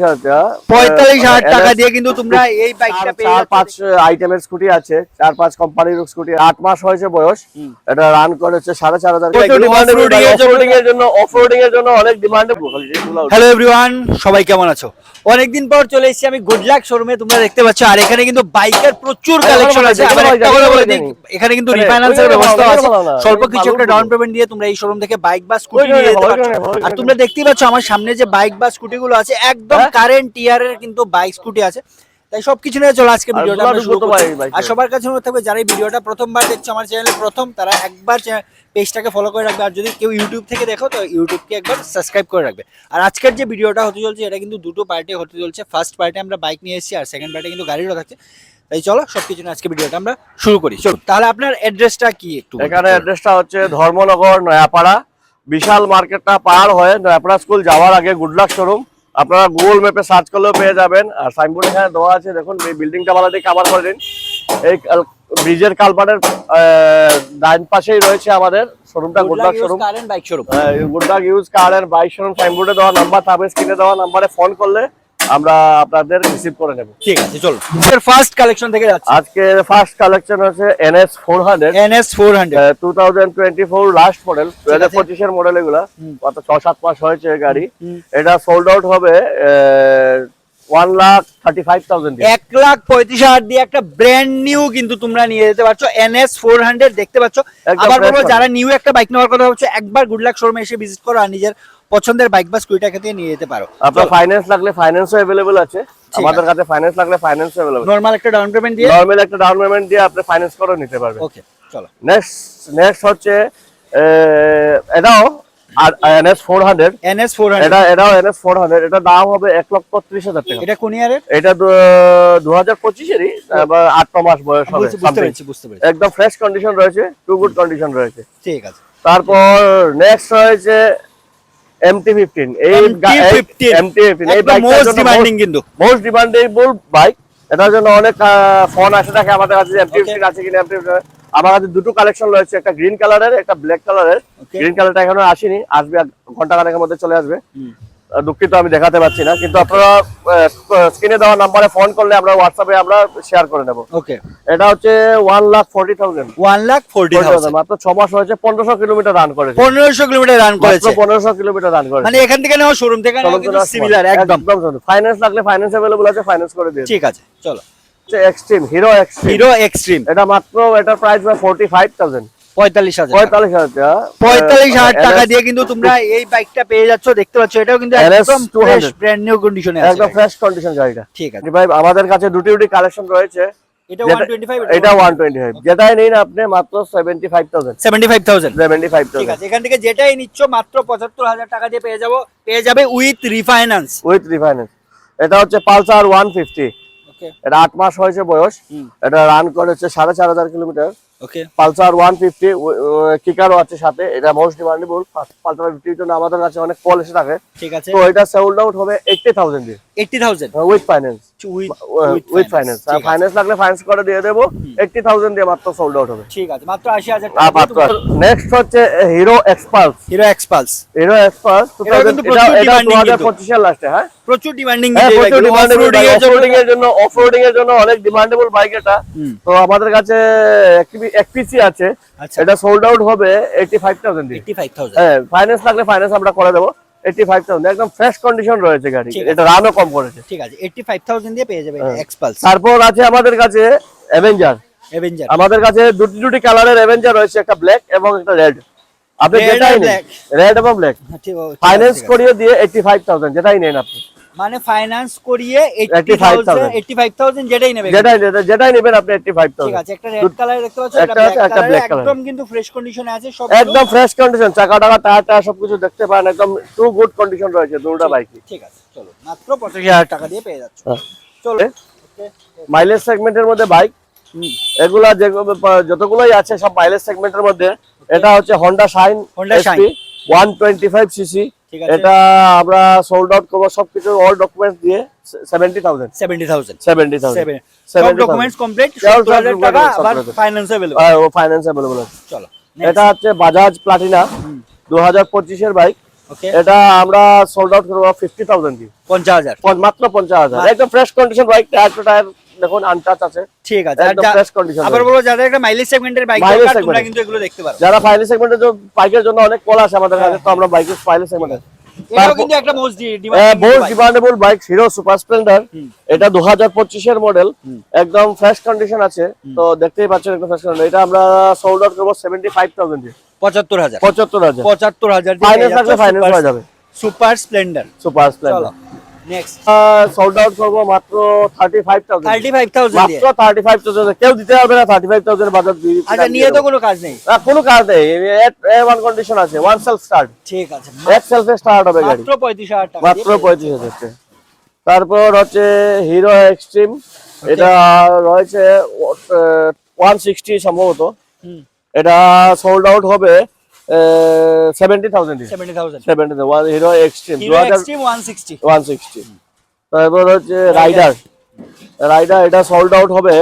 45,000 টাকা দিয়ে কিন্তু তোমরা এই বাইকটা পেয়ে যাচ্ছ। 4-5 আইটেমের স্কুটি আছে, 4-5 কোম্পানির স্কুটি। 8 মাস হয়েছে বয়স, এটা রান করেছে 4,500। অফরোডিং এর জন্য অনেক ডিমান্ডেবল। হ্যালো এভরিওয়ান, সবাই কেমন আছো? অনেকদিন পর চলে এসেছি আমি গুড লাক শোরুমে, তোমরা দেখতে পাচ্ছ। আর এখানে কিন্তু বাইকের প্রচুর কালেকশন আছে। আবার একটা কথা বলে দিই, এখানে কিন্তু রিফাইন্যান্সের ব্যবস্থা আছে। স্বল্প কিছু একটা ডাউন পেমেন্ট দিয়ে তোমরা এই শোরুম থেকে বাইক বা স্কুটি নিয়ে যেতে পারছো। আর তোমরা দেখতেই পাচ্ছ আমার সামনে যে বাইক বা স্কুটি গুলো আছে, একদম কারেন্ট ইয়ারের কিন্তু বাইক স্কুটি আছে। তাই সবকিছু নিয়ে চলো আজকে ভিডিওটা আমরা শুরু করব। আর সবার কাছে অনুরোধ থাকবে, যারা এই ভিডিওটা প্রথমবার দেখছো আমার চ্যানেলে প্রথম, তারা একবার পেজটাকে ফলো করে রাখবে। আর যদি কেউ ইউটিউব থেকে দেখো তো ইউটিউবকে একবার সাবস্ক্রাইব করে রাখবে। আর আজকের যে ভিডিওটা হতে চলছে এটা কিন্তু দুটো পার্টে হতে চলছে। ফার্স্ট পার্টে আমরা বাইক নিয়ে এসেছি, আর সেকেন্ড পার্টে কিন্তু গাড়িরও থাকছে। তাই চলো সবকিছু নিয়ে আজকে ভিডিওটা আমরা শুরু করি। চলো তাহলে আপনার অ্যাড্রেসটা কি একটু? এখানে অ্যাড্রেসটা হচ্ছে ধর্মনগর, নয়াপাড়া। বিশাল মার্কেটটা পার হয়ে নয়াপাড়া স্কুল যাওয়ার আগে গুড লাক শোরুম। আপনারা গুগল ম্যাপে সার্চ করলেও পেয়ে যাবেন। আর সাইনবোর্ড এখানে দেওয়া আছে, দেখুন এই বিল্ডিংটা ভালো দিয়ে কভার করে দিন। এই ব্রিজের কালপাড়ের ডান পাশেই রয়েছে আমাদের শোরুমটা, good luck showroom. Good luck use car and bike showroom. সাইনবোর্ডে দেওয়া নাম্বার থাকবে, স্ক্রিনে দেওয়া নাম্বারে ফোন করলে আমরা আপনাদের রিসিভ করে নেব। ঠিক আছে, চলো ফার্স্ট কালেকশন থেকে যাচ্ছি। আজকে ফার্স্ট কালেকশন হচ্ছে NS 400 2024 লাস্ট মডেল, 2025 এর মডেল। এগুলা কত 6-7 মাস হয়েছে গাড়ি। এটা সোল্ড আউট হবে 1,35,000 দিয়ে। 1,35,000 দিয়ে একটা ব্র্যান্ড নিউ কিন্তু তোমরা নিয়ে যেতে পারছো। NS 400 দেখতে পাচ্ছ। আবার বলবো, যারা নিউ একটা বাইক নেওয়ার কথা হচ্ছে, একবার গুড লাক শোরুমে এসে ভিজিট করো আর নিজের পছন্দের বাইক বা স্কুটিটাকে দিয়ে নিয়ে যেতে পারো। আপনার ফাইন্যান্স লাগলে ফাইন্যান্সও अवेलेबल আছে আমাদের কাছে। ফাইন্যান্স লাগলে ফাইন্যান্সও अवेलेबल। নরমাল একটা ডাউন পেমেন্ট দিয়ে আপনি ফাইন্যান্স করে নিতে পারবেন। ওকে, চলো নেক্সট হচ্ছে এটাও আর NS 400। এটাও NS 400। এটা দাম হবে 1,30,000 টাকা। এটা কোন ইয়ারের? এটা 2025 এরই, 8 মাস বয়স হবে। বুঝতে পেরেছি। একদম ফ্রেশ কন্ডিশন রয়েছে, টু গুড কন্ডিশন রয়েছে। ঠিক আছে। তারপর নেক্সট রয়েছে MT-15। এই মোস্ট ডিমান্ডেবল বাইক। এটার জন্য অনেক ফোন আসে থাকে আমাদের কাছে, MT-15 আছে কিনা। আমার কাছে দুটো কালেকশন রয়েছে, একটা গ্রিন কালারের, একটা ব্ল্যাক কালারের। গ্রিন কালারটা এখনো আসেনি, আসবে ঘন্টা খানেকের মধ্যে চলে আসবে। দুঃখিত আমি দেখাতে পাচ্ছি না, কিন্তু আপনারা স্ক্রিনে দেওয়া নাম্বারে ফোন করলে আমরা হোয়াটসঅ্যাপে আমরা শেয়ার করে নেব। ওকে, এটা হচ্ছে 1,40,000। 1,40,000 মাত্র 6 মাস হয়েছে, 1500 কিলোমিটার রান করেছে। 1500 কিলোমিটার রান করেছে। 1500 কিলোমিটার রান করেছে। মানে এখান থেকে নেওয়া শোরুম থেকে নেওয়া কিন্তু সিমিলার একদম। ফাইন্যান্স লাগলে ফাইন্যান্স अवेलेबल আছে, ফাইন্যান্স করে দিন। ঠিক আছে, চলো এক্সট্রিম, হিরো এক্সট্রিম। এটা মাত্র, এটার প্রাইস 45,000। 45,000 টাকা দিয়ে কিন্তু তোমরা এই বাইকটা পেয়ে যাচ্ছ। দেখতে পাচ্ছ এটাও কিন্তু একদম ফ্রেশ ব্র্যান্ড নিউ কন্ডিশনে আছে, একদম ফ্রেশ কন্ডিশন গাড়িটা। ঠিক আছে ভাই, আমাদের কাছে দুটি কালেকশন রয়েছে। এটা 125, এটা 125। যেটাই নিন আপনি মাত্র 75,000। ঠিক আছে, এখান থেকে যেটাই নিচ্ছ মাত্র 75,000 টাকা দিয়ে পেয়ে যাবে উইথ রিফাইন্যান্স। এটা হচ্ছে পালসার 150। ওকে, এটা 8 মাস হয়েছে বয়স। এটা রান করেছে 4,500 কিলোমিটার। ওকে, পালসার 150 কিকারও আছে সাথে। এটা মোস্ট ডিমান্ডেবল। পালসার 50 জন্য আমাদের কাছে অনেক কল এসে থাকে। ঠিক আছে, তো এটা সোল্ড আউট হবে 80,000 দিয়ে। 80,000 উইথ ফাইন্যান্স। আর ফাইন্যান্স লাগলে ফাইন্যান্স করে দিয়ে দেব। 80,000 দিয়ে মাত্র সোল্ড আউট হবে। ঠিক আছে, মাত্র 80,000 টাকা। নেক্সট হচ্ছে হিরো এক্সপালস। এটা 2025 এর লাস্টে। হ্যাঁ, প্রচুর ডিমান্ডিং অফরোডিং এর জন্য অনেক ডিমান্ডেবল বাইক এটা। তো আমাদের কাছে এক পিসি আছে। এটা সোল্ড আউট হবে 85,000 দিয়ে। 85,000, হ্যাঁ, ফাইন্যান্স লাগলে ফাইন্যান্স আমরা করে দেব। 85,000 একদম ফ্রেশ কন্ডিশন রয়েছে গাড়ি। এটা রানও কম করেছে। ঠিক আছে, 85,000 দিয়ে পেয়ে যাবে এক্সপালস। তারপর আছে আমাদের কাছে অ্যাভেঞ্জার। আমাদের কাছে দুটি কালারের অ্যাভেঞ্জার রয়েছে, একটা ব্ল্যাক এবং একটা রেড। আপনি যেটাই নেন, রেড এবং ব্ল্যাক, ফাইন্যান্স করিয়ে দিয়ে 85,000 যেটাই নেন আপনি। মানে ফাইন্যান্স করিয়ে 85,000 যেটাই নেবেন আপনি 85,000। ঠিক আছে, একটা রেড কালার দেখতে পাচ্ছেন, একটা ব্ল্যাক কালার, একদম কিন্তু ফ্রেশ কন্ডিশনে আছে সব, একদম ফ্রেশ কন্ডিশন। চাকা টায়ার সবকিছু দেখতে পারেন, একদম টু গুড কন্ডিশন রয়েছে দুটো বাইকই। ঠিক আছে, চলো মাত্র 85,000 টাকা দিয়ে পেয়ে যাচ্ছ। চলো, মাইলেজ সেগমেন্টের মধ্যে বাইক এগুলা যতগুলোই আছে সব মাইলেজ সেগমেন্টের মধ্যে। এটা হচ্ছে হোন্ডা শাইন SP 125 সিসি। এটা আমরা সোল্ড আউট করব সবকিছু অল ডকুমেন্টস দিয়ে 70,000। সব ডকুমেন্টস কমপ্লিট, 70,000 টাকা। আবার ফাইন্যান্স अवेलेबल। ফাইন্যান্স अवेलेबल আছে। চলো, এটা হচ্ছে বাজাজ প্লাটিনা 2025 এর বাইক। ওকে এটা আমরা সোল্ড আউট করবো 50,000 দিয়ে, 50,000 মাত্র 50,000। একদম fresh condition bike, tyre to tyre দেখুন আনটাচ আছে, ঠিক আছে। আর একদম ফ্রেশ কন্ডিশন। আবার বলবো যাদের একটা মাইলেজ সেগমেন্টের বাইক Mileage দরকার তোমরা segment। কিন্তু এগুলো দেখতে পারো। যারা ফাইনাল সেগমেন্টের বাইকের জন্য অনেক কল আসে আমাদের কাছে, তো আমরা বাইকের ফাইনাল সেগমেন্টে এটাও কিন্তু একটা মোস্ট বহুত demandable bike, hero super Splendor. এটা 2025 এর মডেল, একদম ফ্রেশ কন্ডিশন আছে, তো দেখতেই পাচ্ছেন একদম ফ্রেশ কন্ডিশন। এটা আমরা সোল্ড আউট করব 75,000 দিয়ে, 75,000 75,000 দিয়ে ফাইনান্স লাগলে ফাইনান্স হয়ে যাবে। Super Splendor. Super Splendor next sold out করব মাত্র 35,000 35,000 দিয়ে। মাত্র 35,000 কেউ দিতে পারবে না 35,000 বাজার দিয়ে। আচ্ছা নিয়ে তো কোনো কাজ নেই, কোনো কাজ নেই, ওয়ান কন্ডিশন আছে, ওয়ান সেলফ স্টার্ট, ঠিক আছে। এক সেলফে স্টার্ট হবে গাড়ি, মাত্র 35,000 টাকা মাত্র 35,000 টাকা। তারপর হচ্ছে হিরো এক্সট্রিম, এটা রয়েছে 160 সম্ভবত, এটা সোল্ড আউট হবে 70,000 দিয়ে, 70,000 হিরো এক্সট্রিম 160। তারপর হচ্ছে রাইডার, এটা সোল্ড আউট হবে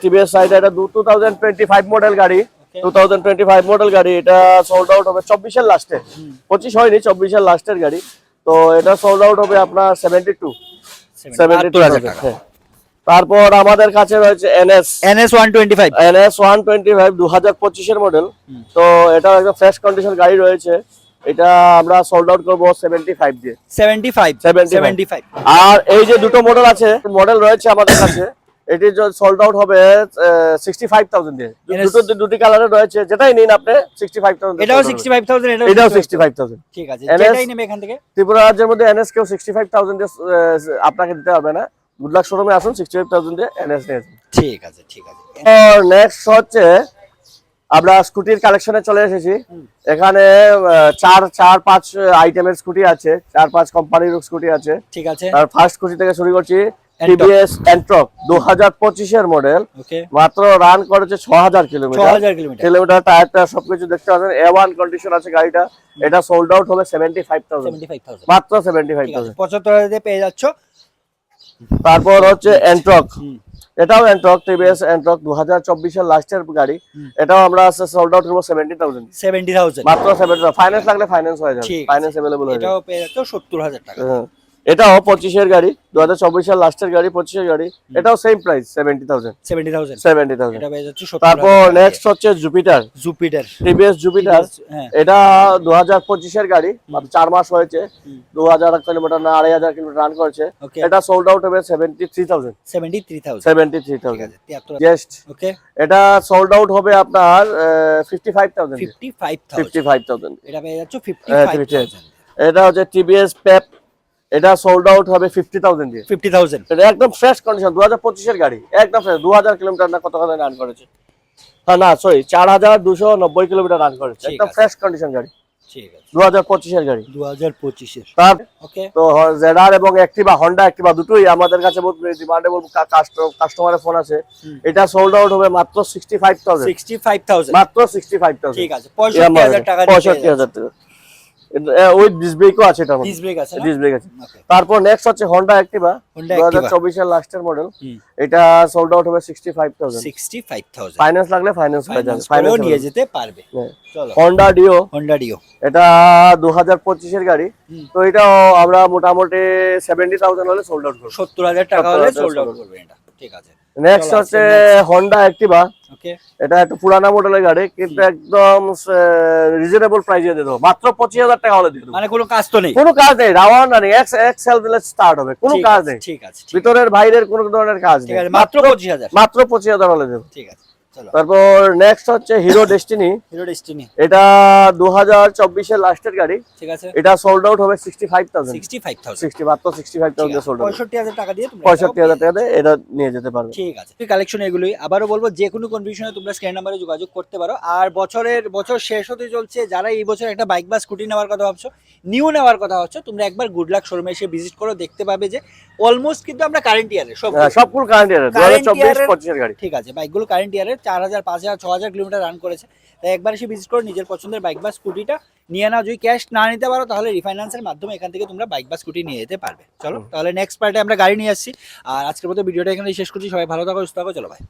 টিভিএস রাইডার, এটা 2025 মডেল গাড়ি, 2025 মডেল গাড়ি, এটা সোল্ড আউট হবে 24 এর লাস্টে, 25 হয়নি 24 এর লাস্টের গাড়ি, তো এটা সোল্ড আউট হবে আপনার 72,000 টাকা। তারপর আমাদের কাছে রয়েছে NS 125 2025 এর মডেল, তো এটা একদম ফ্রেশ কন্ডিশন গাড়ি রয়েছে, এটা আমরা সোল্ড আউট করব 75 দিয়ে, 75। আর এই যে দুটো মডেল আছে, মডেল রয়েছে আমাদের কাছে, এটি সোল্ড আউট হবে 65,000 দিয়ে। দুটি কালারে রয়েছে, যেটাই নিন আপনি 65,000। এটাও 65,000, এটাও 65,000, ঠিক আছে। যেটাই নেবে এখান থেকে। ত্রিপুরা রাজ্যের মধ্যে NS কেউ 65,000 দিয়ে আপনাকে দিতে পারবে না, গুডলাক শোরুমে আসুন, 65,000 দিয়ে NS নিয়ে আসুন। ঠিক আছে। নেক্সট হচ্ছে আমরা স্কুটির কালেকশনে চলে এসেছি। এখানে 4-5 আইটেমের স্কুটি আছে, 4-5 কোম্পানির স্কুটি আছে, ঠিক আছে। আর ফার্স্ট স্কুটি থেকে শুরু করছি, টিভিএস এন্ট্রক 2025 এর মডেল, মাত্র রান করেছে 6,000 কিলোমিটার, টায়ারটা সবকিছু দেখতে পাচ্ছেন, A1 কন্ডিশন আছে গাড়িটা, এটা সোল্ড আউট হবে 75,000, মাত্র 75,000, 75,000 দিয়ে পেয়ে যাচ্ছ। তারপর হচ্ছে এন্ট্রক, এটাও এন্ট্রক, টিভিএস এন্ট্রক 2024 এর লাস্টের গাড়ি, এটাও আমরা সোল্ড আউট করব 70,000, মাত্র 70,000, ফাইনান্স লাগলে ফাইনান্স হয়ে যাবে, ফাইনান্স अवेलेबल হয়ে যাবে। এটাও পেয়ে যাচ্ছ 70,000 টাকা। এটাও 25 এর গাড়ি, 2024 এর লাস্টের গাড়ি, 25 এর গাড়ি, এটাও সেম প্রাইস 70,000। এটা পেয়ে যাচ্ছ 70,000। তারপর নেক্সট হচ্ছে জুপিটার, টিভিএস জুপিটার, এটা 2025 এর গাড়ি, মাত্র 4 মাস হয়েছে, 2000 কিলোমিটার না 2,500 কিলোমিটার রান করেছে, এটা সোল্ড আউট হবে 73,000। জাস্ট ওকে, এটা সোল্ড আউট হবে আপনার 55,000। এটা পেয়ে যাচ্ছ 55,000। এটা হচ্ছে টিভিএস পেপ, এটা সোল্ড আউট হবে 50,000 দিয়ে, 50,000। এটা একদম ফ্রেশ কন্ডিশন, 2025 এর গাড়ি, একদম ফ্রেশ, 2000 কিলোমিটার না কত কথা রান করেছে, না সরি 4290 কিলোমিটার রান করেছে, একদম ফ্রেশ কন্ডিশন গাড়ি, ঠিক আছে, 2025 এর গাড়ি, 2025 এর। তার ওকে, তো জেডার এবং অ্যাক্টিভা, হন্ডা অ্যাক্টিভা দুটোই আমাদের কাছে বহুত ডিমান্ডেবল কাস্টমারের ফোন আছে, এটা সোল্ড আউট হবে মাত্র 65,000, মাত্র 65,000, ঠিক আছে, 65,000 টাকা, 65,000 টাকা উইথ ডিস ব্রেকও আছে, এটা ডিস ব্রেক আছে। তারপর নেক্সট হচ্ছে হন্ডা অ্যাক্টিভা 2024 এর লাস্টের মডেল, এটা সোল্ড আউট হবে 65,000, ফাইনান্স লাগলে ফাইনান্স হয়ে যাবে, ফাইনান্স নিয়ে যেতে পারবে। চলো হন্ডা ডিও, এটা 2025 এর গাড়ি, তো এটা আমরা মোটামুটি 70,000 হলে সোল্ড আউট করব, 70,000 টাকা হলে সোল্ড আউট করবে এটা, ঠিক আছে। নেক্সট হচ্ছে হন্ডা অ্যাক্টিভা, ওকে, এটা একটু পুরানা মডেলের গাড়ি, কিন্তু একদম রিজনেবল প্রাইসে দিয়ে দেবো, মাত্র 25,000 টাকা হলে দিয়ে দেবো, মানে কোনো কাজ তো নেই, কোনো কাজ নেই, রাওয়ান রানিং এক্সেল দিলে স্টার্ট হবে, কোনো কাজ নেই, ঠিক আছে, ভিতরের বাইরের কোনো ধরনের কাজ নেই, মাত্র 25,000 হলে দেবো, ঠিক আছে। তারপর নেক্সট হচ্ছে হিরো ডেস্টিনি, এটা 2024 এর লাস্টের গাড়ি, ঠিক আছে, এটা সোল্ড আউট হবে 65,000, মাত্র 65,000 সোল্ড আউট, 65,000 টাকা দিয়ে তোমরা 65,000 টাকা দিয়ে এটা নিয়ে যেতে পারবে, ঠিক আছে। কালেকশন এগুলোই, আবারও বলবো যে কোনো কনফিউশনে তোমরা স্ক্রিন নাম্বারে যোগাযোগ করতে পারো। আর বছর শেষ হতে চলছে, যারা এই বছর একটা বাইক বা স্কুটি নেওয়ার কথা ভাবছো, নিউ নেওয়ার কথা ভাবছো, তোমরা একবার গুডলাক শোরুমে এসে ভিজিট করো, দেখতে পাবে যে অলমোস্ট কিন্তু আমরা কারেন্ট ইয়ারে সবগুলো কারেন্ট ইয়ারে 2024-25 এর গাড়ি, ঠিক আছে, বাইকগুলো কারেন্ট ইয়ারে 4,000, 5,000, 6,000 কিলোমিটার রান করেছে, তাই একবার এসে ভিজিট করো, নিজের পছন্দের বাইক বা স্কুটিটা নিয়ে নাও। যদি ক্যাশ না নিতে পারো তাহলে রিফাইন্যান্সের মাধ্যমে এখান থেকে তোমরা বাইক বা স্কুটি নিয়ে যেতে পারবে। চলো তাহলে নেক্সট পার্টে আমরা গাড়ি নিয়ে আসছি, আর আজকের মতো ভিডিওটা এখানে শেষ করছি। সবাই ভালো থাকো, সুস্থ থাকো, চলো ভাই।